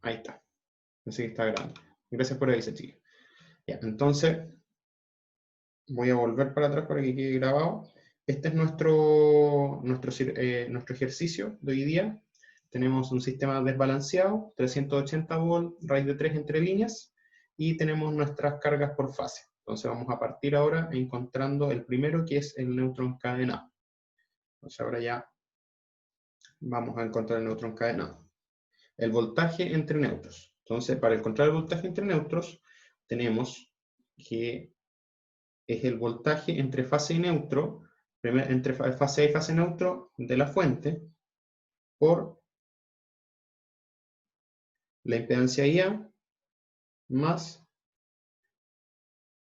Ahí está. Así que está grande. Gracias por avisar, chicos. Ya, entonces, voy a volver para atrás para que quede grabado. Este es nuestro ejercicio de hoy día. Tenemos un sistema desbalanceado, 380 volts, raíz de 3 entre líneas, y tenemos nuestras cargas por fase. Entonces vamos a partir ahora encontrando el primero, que es el neutrón encadenado. Entonces ahora ya vamos a encontrar el neutrón encadenado. El voltaje entre neutros. Entonces, para encontrar el voltaje entre neutros, tenemos que es el voltaje entre fase y neutro, entre fase A y fase neutro de la fuente, por la impedancia IA más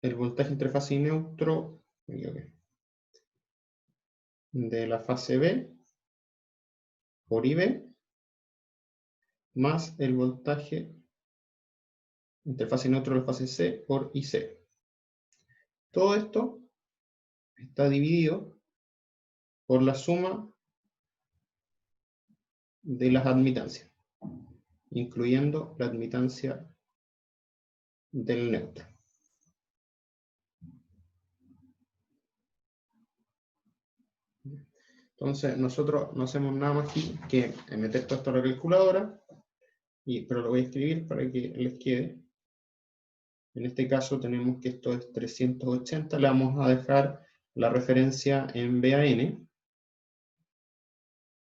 el voltaje entre fase y neutro de la fase B por IB más el voltaje entre fase y neutro de la fase C por IC. Todo esto está dividido por la suma de las admitancias, incluyendo la admitancia del neutro. Entonces nosotros no hacemos nada más que meter todo esto a la calculadora, pero lo voy a escribir para que les quede. En este caso tenemos que esto es 380, le vamos a dejar la referencia en BAN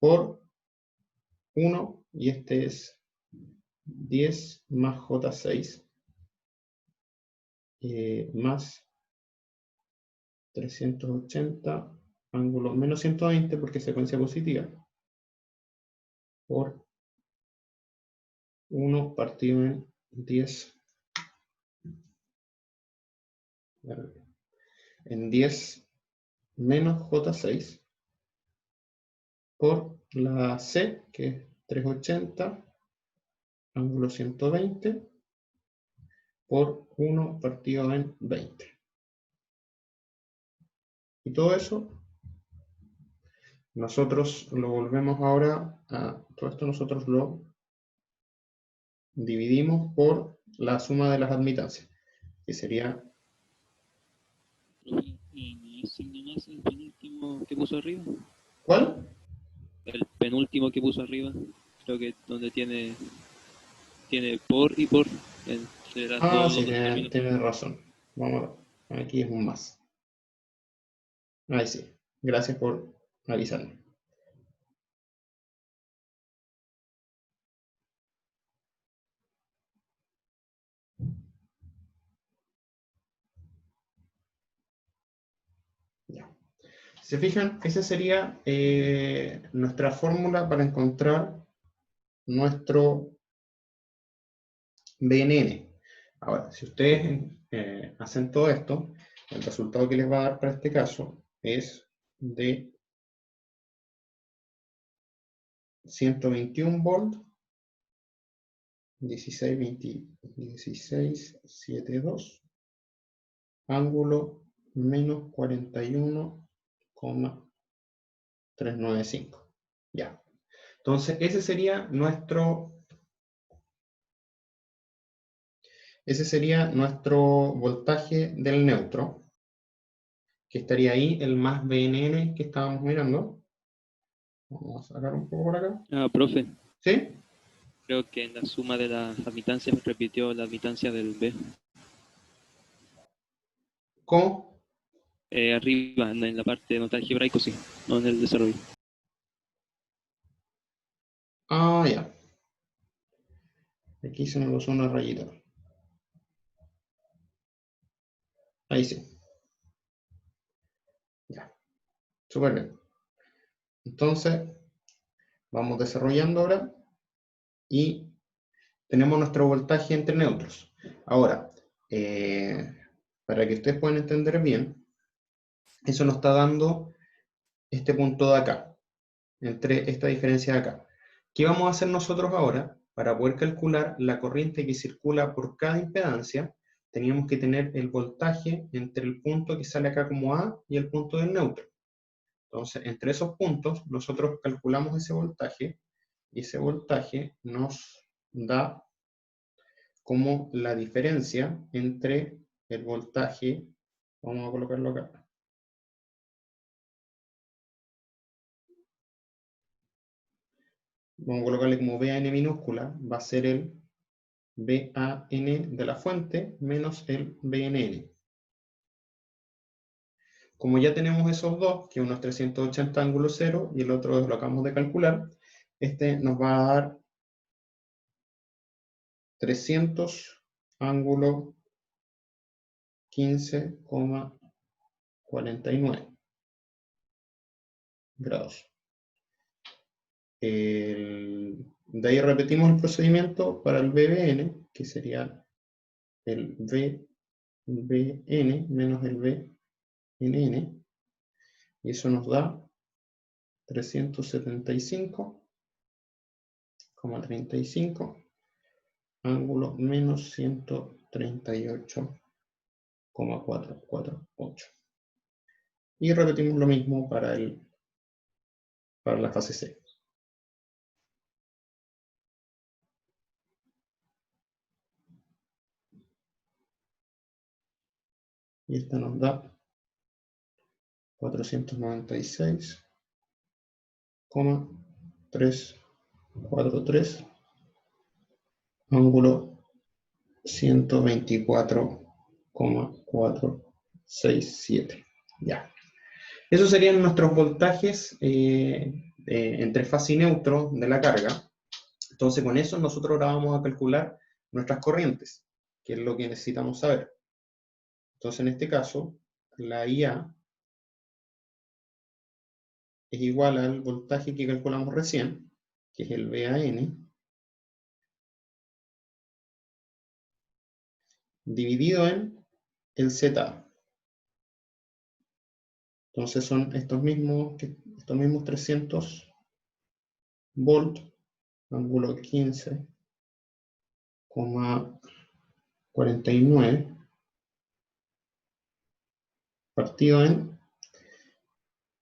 por 1, y este es 10 más J6 más 380, ángulo menos 120 porque es secuencia positiva, por 1 partido en 10 en 10 menos J6 por la C, que es 380, ángulo 120, por 1 partido en 20. Y todo eso, nosotros lo volvemos ahora a, todo esto nosotros lo dividimos por la suma de las admitancias, que sería... ¿Y signo más el penúltimo que puso arriba? ¿Cuál? El penúltimo que puso arriba, creo que donde tiene por y por entre las dos, Sí, los dos términos. tienes razón. Vamos a ver, aquí es un más. Ahí sí. Gracias por avisarme. Ya. Si se fijan, esa sería nuestra fórmula para encontrar nuestro BNN. Ahora, si ustedes hacen todo esto, el resultado que les va a dar para este caso es de 121 volt, 1672, ángulo menos 41,395. Ya. Entonces, ese sería nuestro voltaje del neutro, que estaría ahí, el más BNN que estábamos mirando. Vamos a sacar un poco por acá. Profe. ¿Sí? Creo que en la suma de las admitancias me repitió la admitancia del B. ¿Cómo? Arriba, en la parte de nota algebraico, sí, no en el desarrollo. Ya. Aquí se me puso una rayita. Ahí sí. Ya. Súper bien. Entonces, vamos desarrollando ahora y tenemos nuestro voltaje entre neutros. Ahora, para que ustedes puedan entender bien, eso nos está dando este punto de acá, entre esta diferencia de acá. ¿Qué vamos a hacer nosotros ahora? Para poder calcular la corriente que circula por cada impedancia, teníamos que tener el voltaje entre el punto que sale acá como A y el punto del neutro. Entonces, entre esos puntos, nosotros calculamos ese voltaje, y ese voltaje nos da como la diferencia entre el voltaje, vamos a colocarlo acá, vamos a colocarle como VAN minúscula, va a ser el VAN de la fuente menos el VNN. Como ya tenemos esos dos, que uno es 380 ángulo 0 y el otro lo acabamos de calcular, este nos va a dar 300 ángulo 15,49 grados. De ahí repetimos el procedimiento para el VBN, que sería el VBN menos el VNN, y eso nos da 375,35 ángulo menos 138,448. Y repetimos lo mismo para la fase C. Y esta nos da 496,343 ángulo 124,467. Ya. Esos serían nuestros voltajes entre fase y neutro de la carga. Entonces, con eso nosotros ahora vamos a calcular nuestras corrientes, que es lo que necesitamos saber. Entonces, en este caso, la IA es igual al voltaje que calculamos recién, que es el VAN, dividido en el ZA. Entonces son estos mismos 300 volt, ángulo 15,49, partido en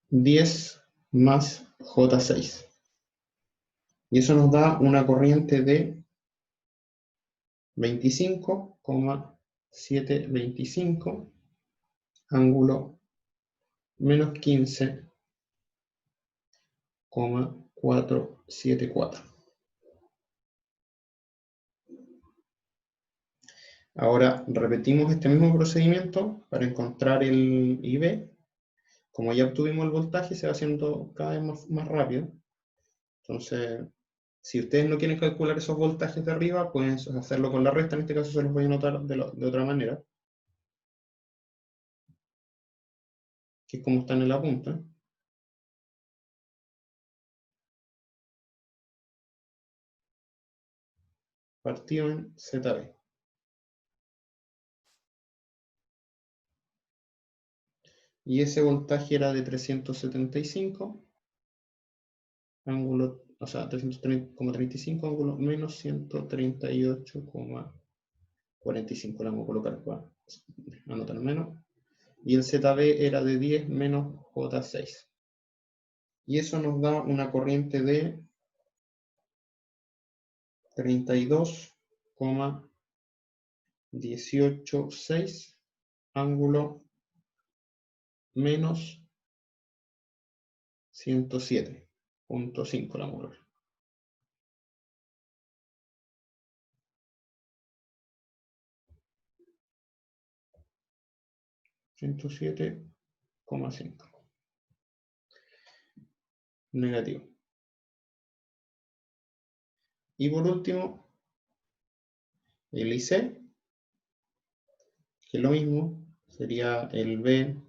10 más J6. Y eso nos da una corriente de 25,725, ángulo menos 15,474. Ahora repetimos este mismo procedimiento para encontrar el IB. Como ya obtuvimos el voltaje, se va haciendo cada vez más rápido. Entonces, si ustedes no quieren calcular esos voltajes de arriba, pueden hacerlo con la resta. En este caso se los voy a anotar de otra manera, que es como están en la punta. Partido en ZB. Y ese voltaje era de 375, ángulo, o sea, 330,35, ángulo menos 138,45. La vamos a colocar para anotar menos. Y el ZB era de 10 menos J6. Y eso nos da una corriente de 32,186, ángulo menos 107,5 la vamos a ver. 107,5. Negativo. Y por último, el IC, que es lo mismo, sería el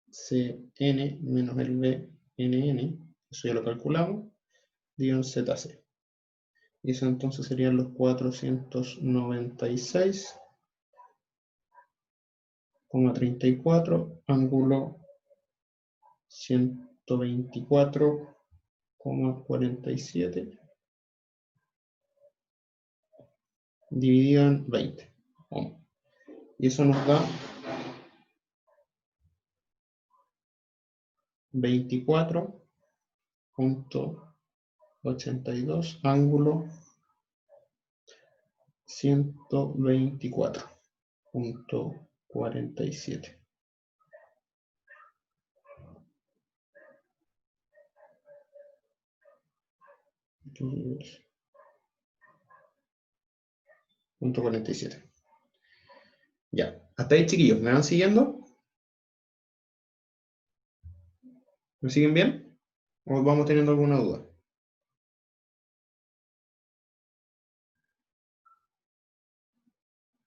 CN menos el BNN, eso ya lo calculamos, dividido en ZC. Y eso entonces serían los 496,34, ángulo 124,47, dividido en 20. Y eso nos da 24,82, ángulo 124.47. Punto 47. Ya, hasta ahí, chiquillos, ¿me van siguiendo? ¿Me siguen bien? ¿O vamos teniendo alguna duda?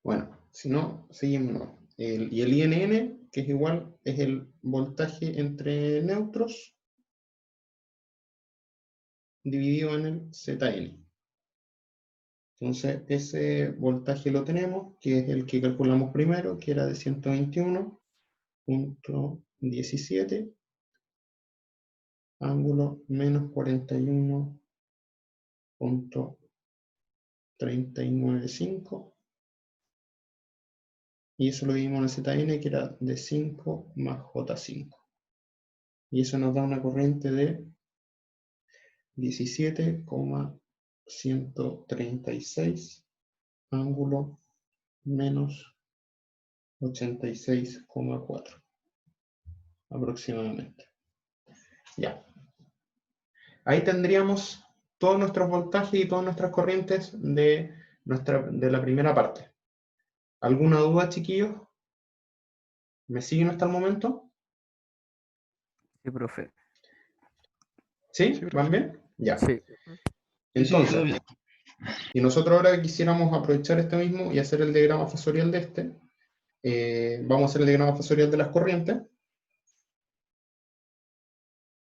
Bueno, si no, seguimos. Y el INN, que es igual, es el voltaje entre neutros dividido en el ZN. Entonces, ese voltaje lo tenemos, que es el que calculamos primero, que era de 121.17, ángulo menos 41.395. Y eso lo dividimos en el ZN, que era de 5 más J5. Y eso nos da una corriente de 17,136, ángulo menos 86,4 aproximadamente. Ya. Ahí tendríamos todos nuestros voltajes y todas nuestras corrientes de la primera parte. ¿Alguna duda, chiquillos? ¿Me siguen hasta el momento? Sí, profe. ¿Sí? Sí, ¿Van profe. bien? Ya. Sí. Entonces, y nosotros ahora quisiéramos aprovechar este mismo y hacer el diagrama fasorial de este. Vamos a hacer el diagrama fasorial de las corrientes.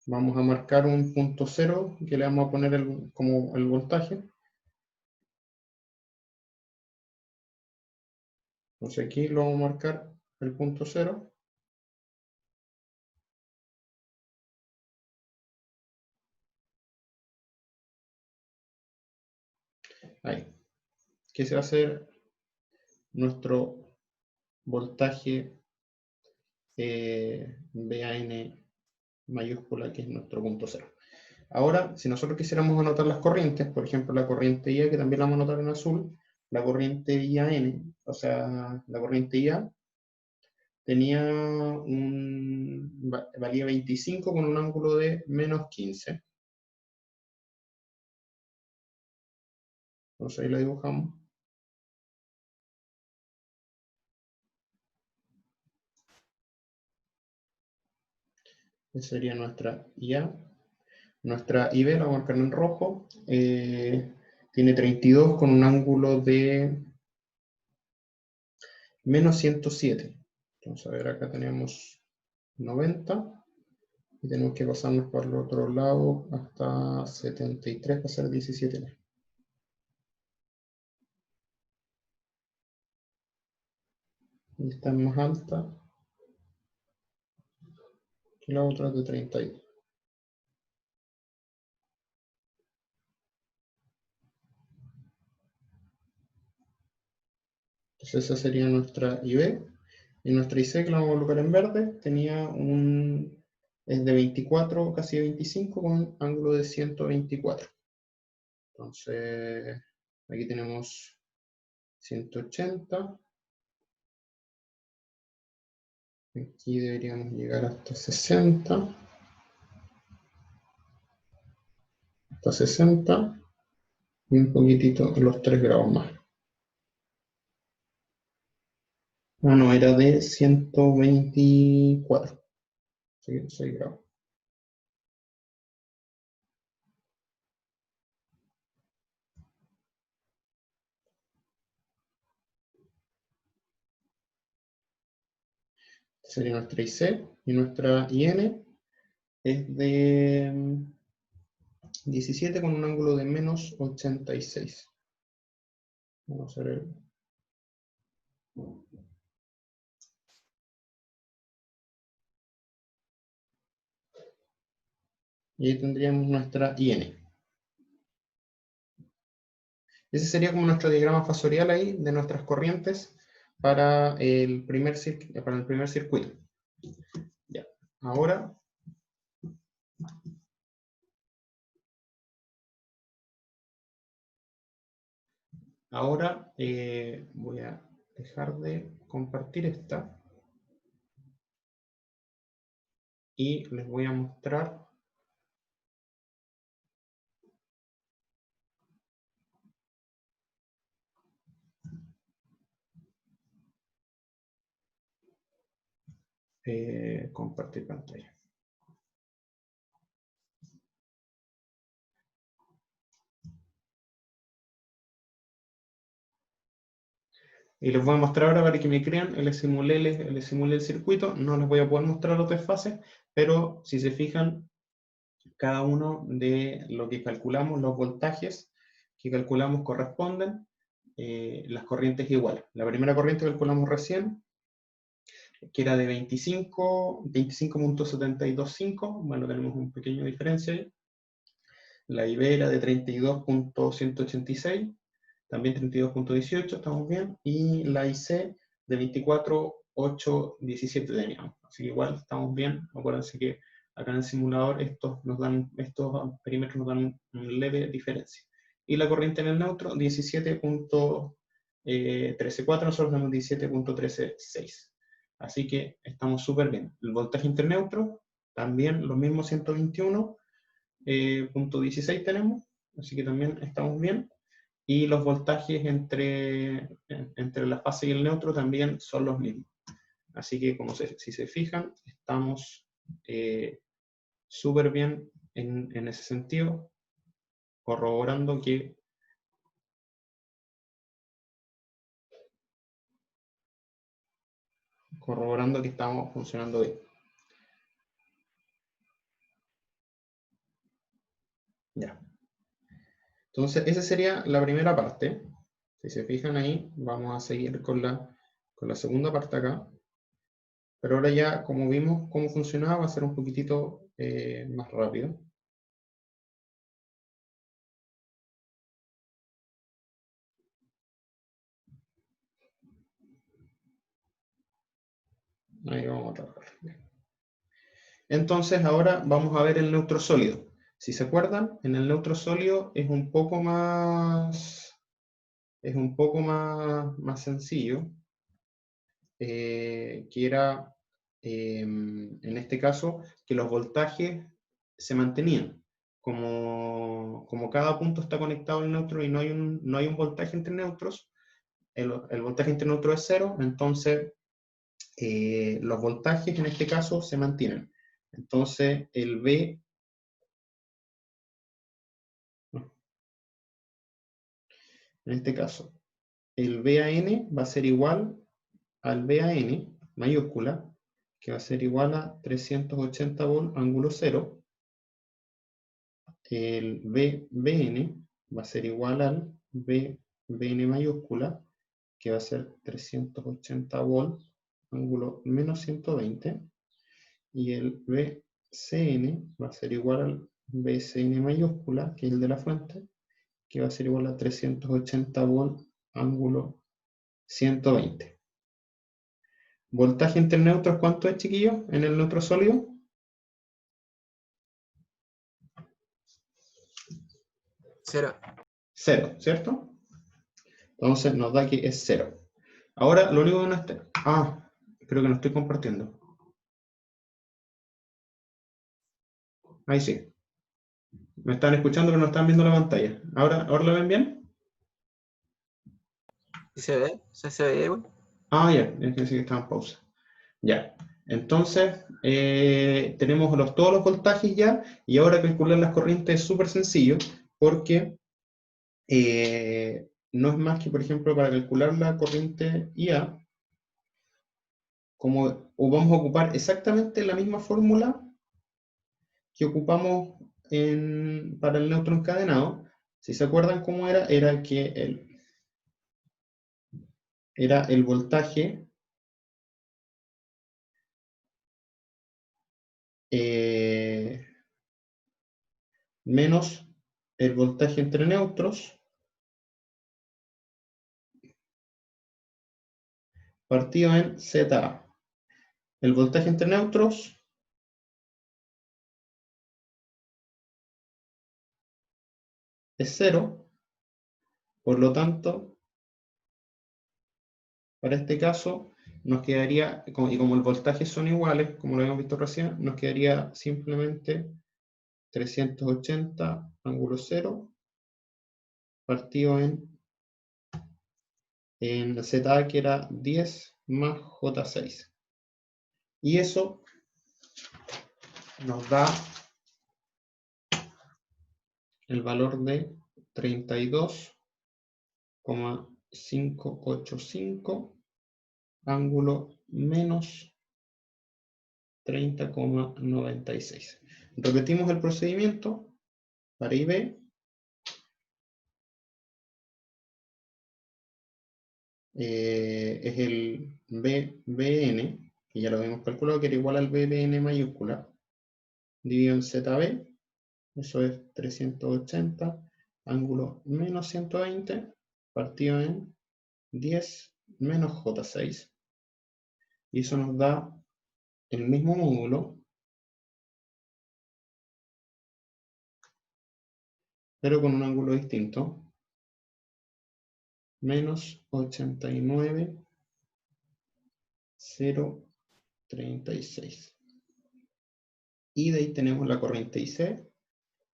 Vamos a marcar un punto cero que le vamos a poner como el voltaje. Entonces aquí lo vamos a marcar el punto cero. Ahí. Que se va a hacer nuestro voltaje BAN mayúscula, que es nuestro punto cero. Ahora, si nosotros quisiéramos anotar las corrientes, por ejemplo, la corriente IA, que también la vamos a anotar en azul, la corriente IAN, o sea, la corriente IA, valía 25 con un ángulo de menos 15. Entonces ahí la dibujamos. Esa sería nuestra IA. Nuestra IB la vamos a marcar en rojo. Tiene 32 con un ángulo de menos 107. Entonces, a ver, acá tenemos 90. Y tenemos que pasarnos por el otro lado hasta 73 para hacer 17. Y esta es más alta que la otra de 32. Entonces esa sería nuestra IB. Y nuestra IC, que la vamos a colocar en verde, es de 24, casi 25, con un ángulo de 124. Entonces, aquí tenemos 180. Aquí deberíamos llegar hasta 60. Hasta 60. Y un poquitito, los 3 grados más. Ah, no, era de 124. 6 grados. Sería nuestra IC. Y nuestra IN es de 17 con un ángulo de menos 86. Vamos a ver y ahí tendríamos nuestra IN. Ese sería como nuestro diagrama fasorial ahí de nuestras corrientes para el primer circuito. Ya. Ahora Ahora voy a dejar de compartir esta y les voy a mostrar compartir pantalla. Y les voy a mostrar ahora para que me crean, les simulé el circuito. No les voy a poder mostrar los desfases, pero si se fijan, cada uno de lo que calculamos, los voltajes que calculamos corresponden, las corrientes iguales. La primera corriente que calculamos recién, que era de 25.725, bueno, tenemos una pequeña diferencia ahí. La IB era de 32.186, también 32.18, estamos bien, y la IC de 24.817 teníamos. Así que igual estamos bien. Acuérdense que acá en el simulador estos perímetros nos dan una leve diferencia. Y la corriente en el neutro, 17.134, nosotros tenemos 17.136. Así que estamos súper bien. El voltaje interneutro, también los mismos 121.16 tenemos, así que también estamos bien. Y los voltajes entre la fase y el neutro también son los mismos. Así que si se fijan, estamos súper bien en ese sentido, corroborando que estamos funcionando bien. Ya. Entonces, esa sería la primera parte. Si se fijan ahí, vamos a seguir con la segunda parte acá. Pero ahora ya, como vimos cómo funcionaba, va a ser un poquitito más rápido. Ahí vamos a trabajar. Entonces, ahora vamos a ver el neutro sólido. Si se acuerdan, en el neutro sólido es un poco más sencillo, que era, en este caso, que los voltajes se mantenían. Como cada punto está conectado al neutro y no hay un voltaje entre neutros, el voltaje entre neutros es cero, entonces los voltajes en este caso se mantienen. Entonces, el V, en este caso, el VAN va a ser igual al VAN mayúscula, que va a ser igual a 380 volt ángulo 0. El VBN va a ser igual al VBN mayúscula, que va a ser 380 volt ángulo menos 120. Y el VCN va a ser igual al VCN mayúscula, que es el de la fuente, que va a ser igual a 380 volt ángulo 120. ¿Voltaje entre neutros cuánto es, chiquillos, en el neutro sólido? 0. 0, ¿cierto? Entonces nos da que es 0. Ahora, lo único que no está... Ah, creo que no estoy compartiendo. Ahí sí. Me están escuchando, pero no están viendo la pantalla. ¿Ahora la ven bien? ¿Y se ve? ¿Se ve igual? Ah, ya, es que sí que está en pausa. Ya. Entonces, tenemos todos los voltajes ya, y ahora calcular las corrientes es súper sencillo, porque no es más que, por ejemplo, para calcular la corriente IA, vamos a ocupar exactamente la misma fórmula que ocupamos para el neutro encadenado. Si se acuerdan cómo era que era el voltaje menos el voltaje entre neutros partido en ZA. El voltaje entre neutros es 0, por lo tanto, para este caso, nos quedaría, y como el voltaje son iguales, como lo habíamos visto recién, nos quedaría simplemente 380 ángulo 0 partido en ZA, que era 10 más J6. Y eso nos da el valor de 32,585 ángulo menos 30,96. Repetimos el procedimiento para IB. Es el BBN, que ya lo habíamos calculado, que era igual al BBN mayúscula, dividido en ZB, eso es 380, ángulo menos 120, partido en 10 menos J6, y eso nos da el mismo módulo, pero con un ángulo distinto, menos 89,036. Y de ahí tenemos la corriente IC,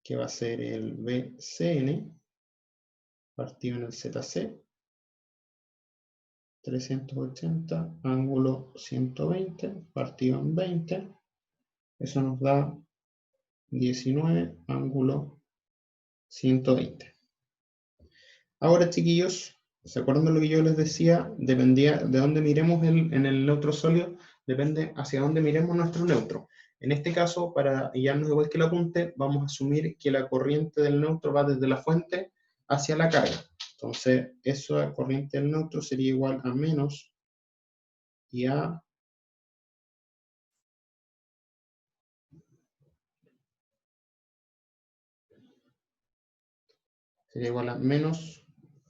que va a ser el BCN, partido en el ZC, 380, ángulo 120, partido en 20, eso nos da 19, ángulo 120. Ahora, chiquillos, ¿se acuerdan de lo que yo les decía? Dependía de dónde miremos en el neutro sólido, depende hacia dónde miremos nuestro neutro. En este caso, para guiarnos igual que el apunte, vamos a asumir que la corriente del neutro va desde la fuente hacia la carga. Entonces, esa corriente del neutro sería igual a menos IA sería igual a menos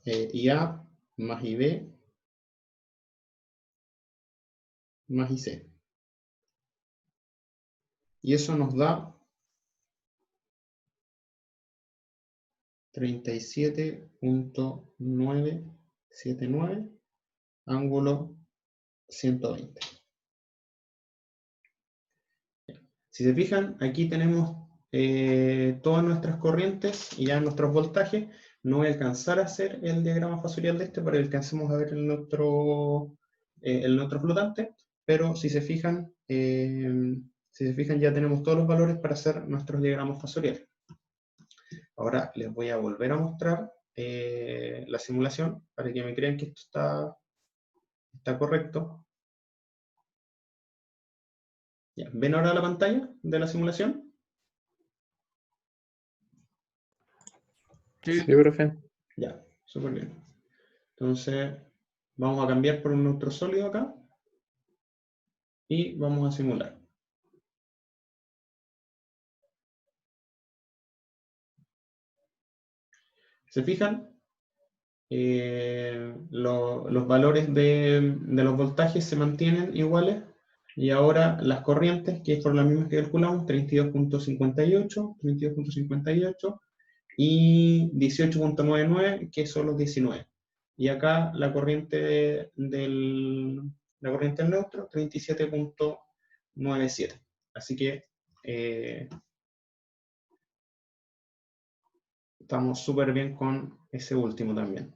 IA más IB más IC. Y eso nos da 37,979, ángulo 120. Si se fijan, aquí tenemos todas nuestras corrientes y ya nuestros voltajes. No voy a alcanzar a hacer el diagrama fasorial de este para que alcancemos a ver el neutro flotante, pero si se fijan ya tenemos todos los valores para hacer nuestros diagramas fasoriales. Ahora les voy a volver a mostrar la simulación para que me crean que esto está correcto. Ya, ¿ven ahora la pantalla de la simulación? Sí. Sí, profe. Ya, súper bien. Entonces, vamos a cambiar por un neutro sólido acá y vamos a simular. ¿Se fijan? Los valores de los voltajes se mantienen iguales y ahora las corrientes, que fueron las mismas que calculamos, 32,58, 32,58 y 18,99, que son los 19. Y acá la corriente del neutro, 37,97. Así que estamos súper bien con ese último también.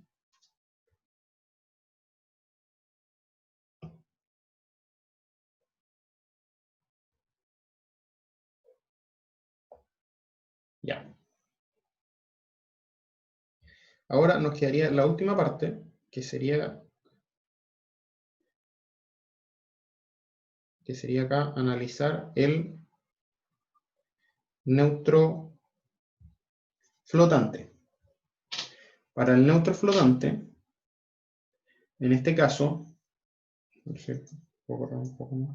Ya. Ahora nos quedaría la última parte, que sería acá analizar el neutro flotante. Para el neutro flotante, en este caso, no sé, puedo correr un poco más.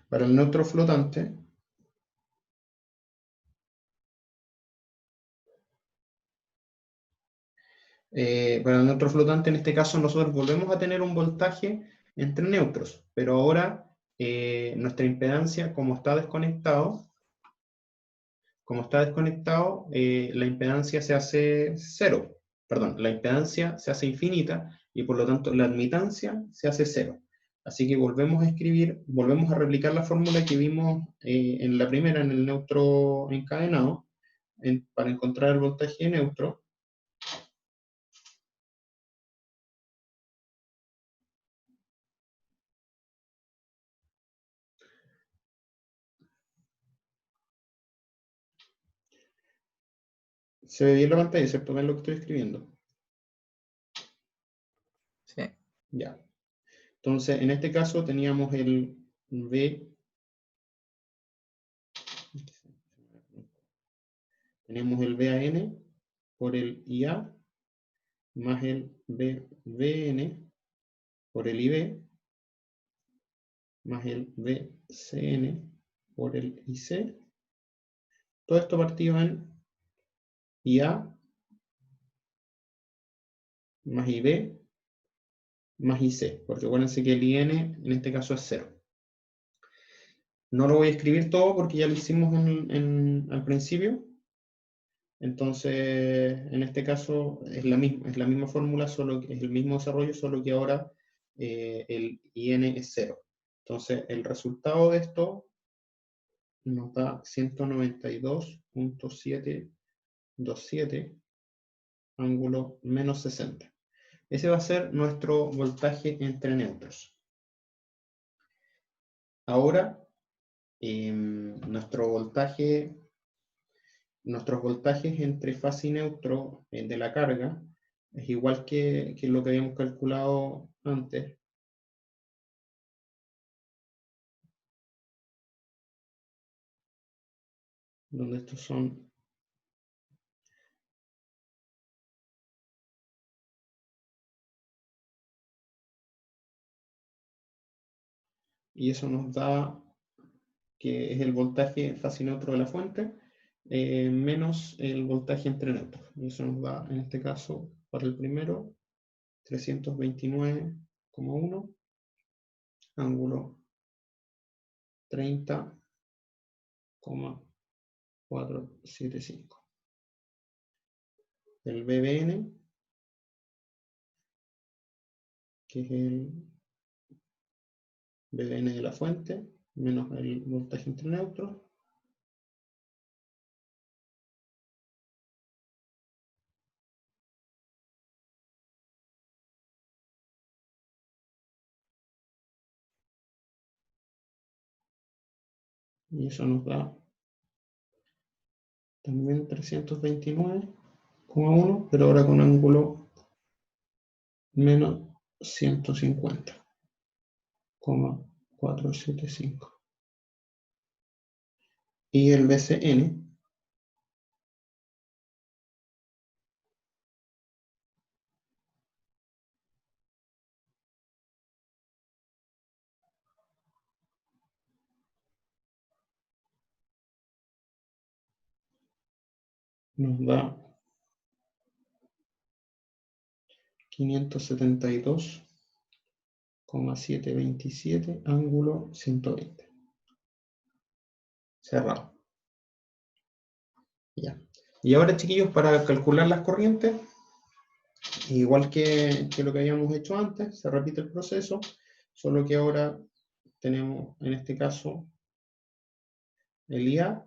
Para el neutro flotante, en este caso nosotros volvemos a tener un voltaje entre neutros, pero ahora nuestra impedancia, como está desconectado, como está desconectado, la impedancia se hace cero. Perdón, la impedancia se hace infinita y por lo tanto la admitancia se hace cero. Así que volvemos a escribir, volvemos a replicar la fórmula que vimos en la primera, en el neutro encadenado, para encontrar el voltaje neutro. Se ve bien la pantalla, ¿cierto? ¿Ven lo que estoy escribiendo? Sí. Ya. Entonces, en este caso teníamos el V. Tenemos el VAN por el IA más el VN por el IB más el VCN por el IC. Todo esto partido en IA más IB más IC, porque acuérdense que el IN en este caso es 0. No lo voy a escribir todo porque ya lo hicimos al principio. Entonces, en este caso es la misma fórmula, solo que es el mismo desarrollo, solo que ahora el IN es 0. Entonces, el resultado de esto nos da 192.727 ángulo menos 60. Ese va a ser nuestro voltaje entre neutros. Ahora, nuestros voltajes entre fase y neutro de la carga es igual que lo que habíamos calculado antes. Donde estos son y eso nos da que es el voltaje fase y neutro de la fuente menos el voltaje entre neutros. Y eso nos da, en este caso, para el primero, 329,1 ángulo 30,475. El BBN, que es el BBN de la fuente, menos el voltaje entre neutros. Y eso nos da también 329,1, pero ahora con ángulo menos 150,475. Y el BCN nos da 572,727 ángulo 120. Cerrado. Ya. Y ahora, chiquillos, para calcular las corrientes, igual que lo que habíamos hecho antes, se repite el proceso, solo que ahora tenemos, en este caso, el IA,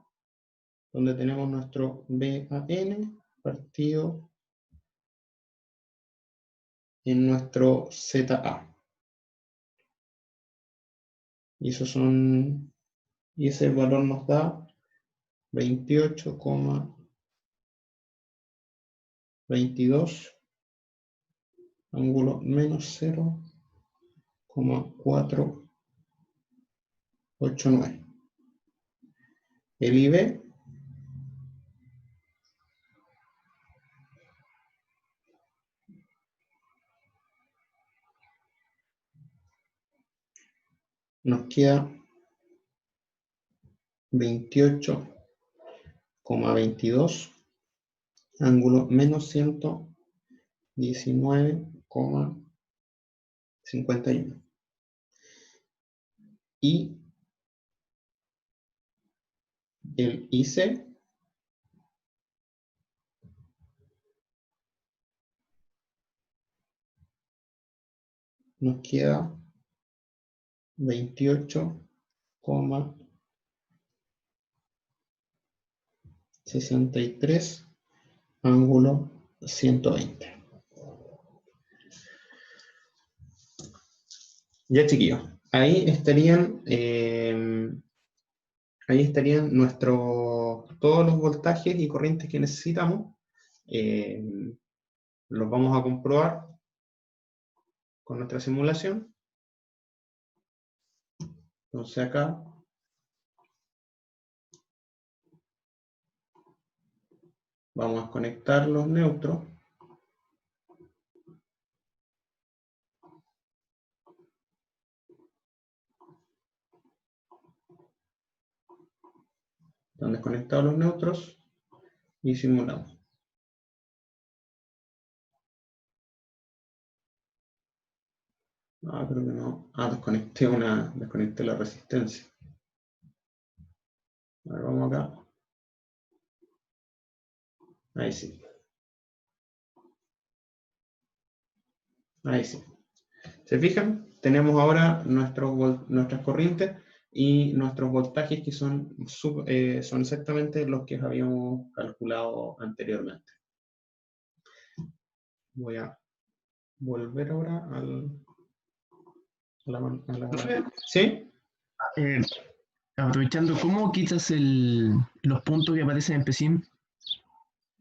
donde tenemos nuestro BAN partido en nuestro ZA. Y ese valor nos da 28,22 ángulo menos 0,489. El IB nos queda 28,22 ángulo menos 119,51. Y el IC nos queda 28,63 ángulo 120. Ya, chiquillos, ahí estarían todos los voltajes y corrientes que necesitamos. Los vamos a comprobar con nuestra simulación. Entonces acá vamos a conectar los neutros. Están desconectados los neutros y simulamos. Ah, creo que no. Ah, desconecté la resistencia. A ver, vamos acá. Ahí sí. Ahí sí. ¿Se fijan? Tenemos ahora nuestras corrientes y nuestros voltajes que son exactamente los que habíamos calculado anteriormente. Voy a volver ahora a la... Profe, ¿Sí? aprovechando, ¿cómo quitas los puntos que aparecen en PSIM?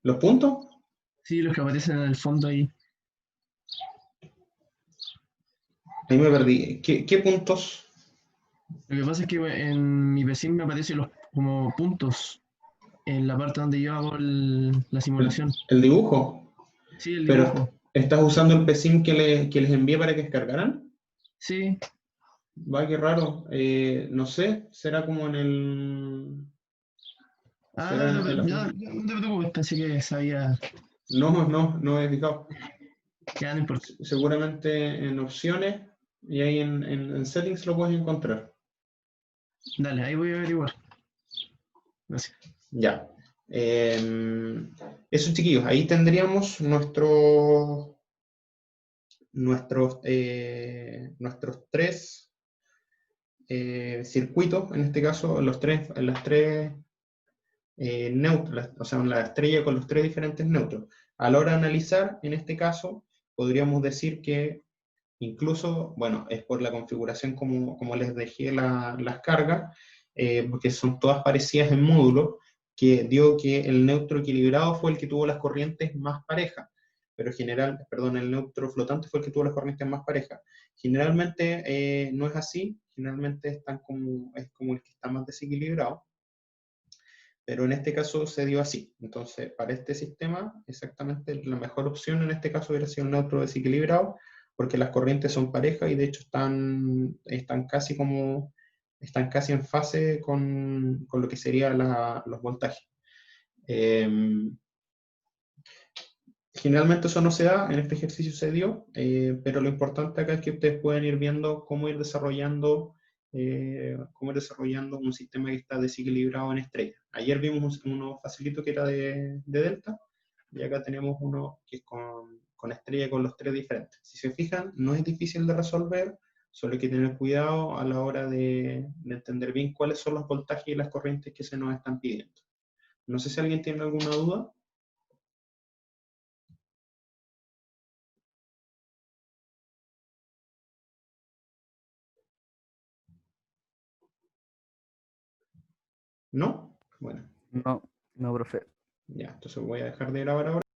¿Los puntos? Sí, los que aparecen en el fondo ahí. Ahí me perdí. ¿Qué puntos? Lo que pasa es que en mi PSIM me aparecen como puntos en la parte donde yo hago la simulación. El dibujo. Sí, el Pero dibujo. ¿estás usando el PSIM que les envié para que descargaran? Sí. Va, qué raro. No sé, será como en el... Ah, será no, en la... no te preocupes, pensé que sabía. No he fijado. Ya no importa. Seguramente en opciones y ahí en settings lo puedes encontrar. Dale, ahí voy a averiguar. Gracias. Ya. Eso, chiquillos, ahí tendríamos nuestros tres circuitos, en este caso, las tres neutros, o sea, la estrella con los tres diferentes neutros. A la hora de analizar, en este caso, podríamos decir que incluso, bueno, es por la configuración como les dejé las cargas, porque son todas parecidas en módulo, que dio que el neutro equilibrado fue el que tuvo las corrientes más parejas, pero el neutro flotante fue el que tuvo las corrientes más parejas. Generalmente no es así, generalmente es como el que está más desequilibrado, pero en este caso se dio así. Entonces, para este sistema, exactamente la mejor opción en este caso hubiera sido un neutro desequilibrado, porque las corrientes son parejas y de hecho están casi en fase con lo que serían los voltajes. Generalmente eso no se da, en este ejercicio se dio, pero lo importante acá es que ustedes pueden ir viendo cómo ir desarrollando un sistema que está desequilibrado en estrella. Ayer vimos uno facilito que era de delta, y acá tenemos uno que es con estrella con los tres diferentes. Si se fijan, no es difícil de resolver, solo hay que tener cuidado a la hora de entender bien cuáles son los voltajes y las corrientes que se nos están pidiendo. No sé si alguien tiene alguna duda. ¿No? Bueno, No, no, profe. ya, entonces voy a dejar de grabar ahora.